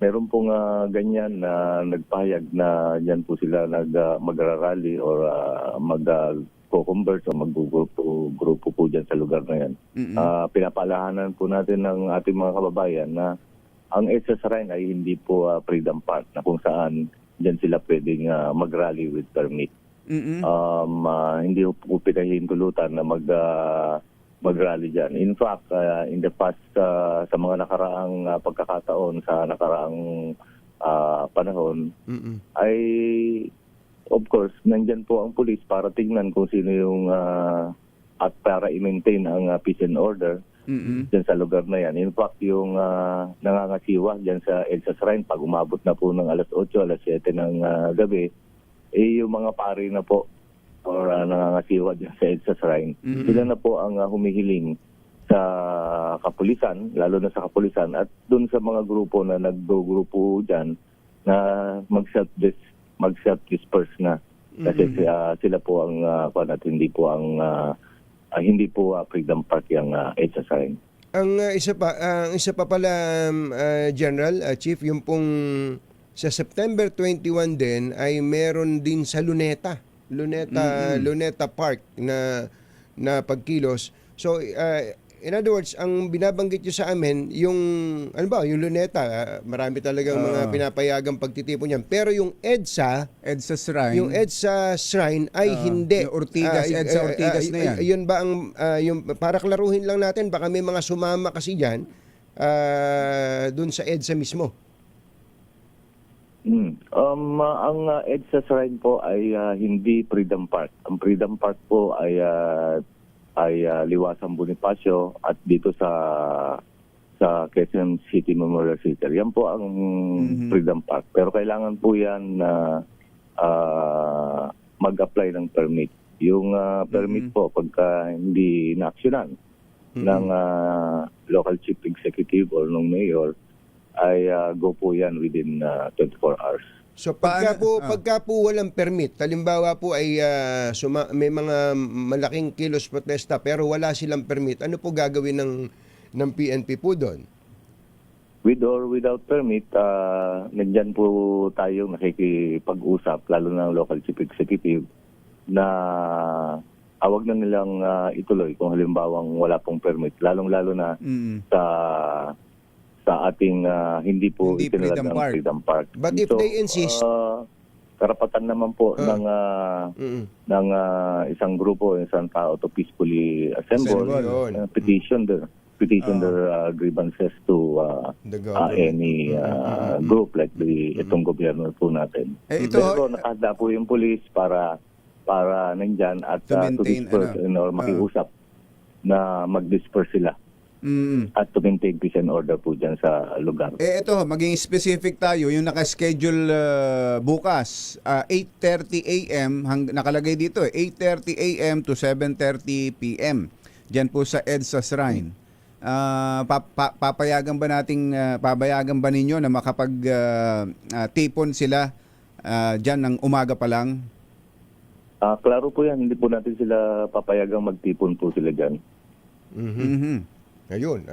meron pong ganyan na nagpahayag na diyan po sila magrarally or mag-co-convert o maggugrupo po diyan sa lugar na yan. Pinapaalahanan po natin ng ating mga kababayan na ang EDSA Shrine ay hindi po Freedom Park na kung saan diyan sila pwedeng mag-rally with permit. Hindi po pinahihintulutan na mag-rally dyan. In fact, in the past, sa mga nakaraang pagkakataon, sa nakaraang panahon, ay of course, nandyan po ang pulis para tingnan kung sino yung at para i-maintain ang peace and order dyan sa lugar na yan. In fact, yung nangangasiwa dyan sa EDSA Shrine, pag umabot na po ng alas 8, alas 7 ng gabi, yung mga pari na po or nangangasiwa dyan sa EDSA Shrine, sila na po ang humihiling sa kapulisan, lalo na sa kapulisan, at dun sa mga grupo na nagdo-grupo dyan na mag-self-disperse na. Kasi sila po ang hindi po Freedom Park yung EDSA Shrine. Ang isa pa pala, General, Chief, yung pong sa September 21 din ay meron din sa Luneta Park na pagkilos. So in other words, ang binabanggit niyo sa amin yung yung Luneta, marami talagang mga pinapayagang pagtitipon niyan. Pero yung EDSA Shrine, yung EDSA Shrine ay hindi. Yung EDSA Ortigas na yan. Yun ba ang yung para klaruhin lang natin, baka may mga sumama kasi diyan dun sa EDSA mismo. Ang EDSA Shrine po ay hindi Freedom Park. Ang Freedom Park po ay Liwasang Bonifacio at dito sa Quezon City Memorial Center. Yan po ang Freedom Park. Pero kailangan po yan na mag-apply ng permit. Yung permit po, pagka hindi na-actionan ng local chief executive or ng mayor, ay go po yan within 24 hours. So pagka po walang permit, halimbawa po ay may mga malaking kilos protesta pero wala silang permit, ano po gagawin ng PNP po doon? With or without permit, nandyan po tayo nakikipag-usap, lalo ng local chief executive, na awag na nilang ituloy kung halimbawang wala pong permit, lalong-lalo na sa ating hindi itinalagang Freedom Park. But if they insist, karapatan naman po ng isang grupo, isang tao to peacefully assemble, petition their grievances to any group like itong gobyerno po natin. Pero nakahanda po yung police para nandyan at to disperse or makiusap na mag-disperse sila. At to maintain peace and order po dyan sa lugar. Ito, maging specific tayo. Yung nakaschedule bukas, 8:30 a.m., nakalagay dito 8:30 a.m. to 7:30 p.m. Diyan po sa EDSA Shrine. Papayagan ba ninyo na makapag-tipon sila dyan ng umaga pa lang? Klaro po yan. Hindi po natin sila papayagang magtipon po sila dyan. Ayun,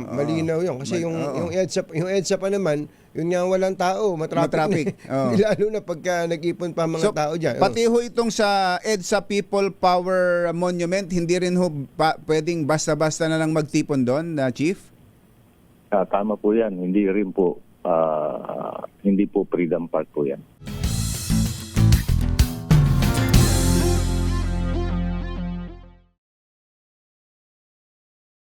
malinaw 'yon kasi yung EDSA pa naman, yun nga walang tao, matraffic. Lalo na pagka nag-ipon pa mga tao diyan. Pati ho itong sa EDSA People Power Monument, hindi rin ho pwedeng basta-basta na lang magtipon doon, Chief? Tama po 'yan, hindi rin po hindi po Freedom Park po 'yan.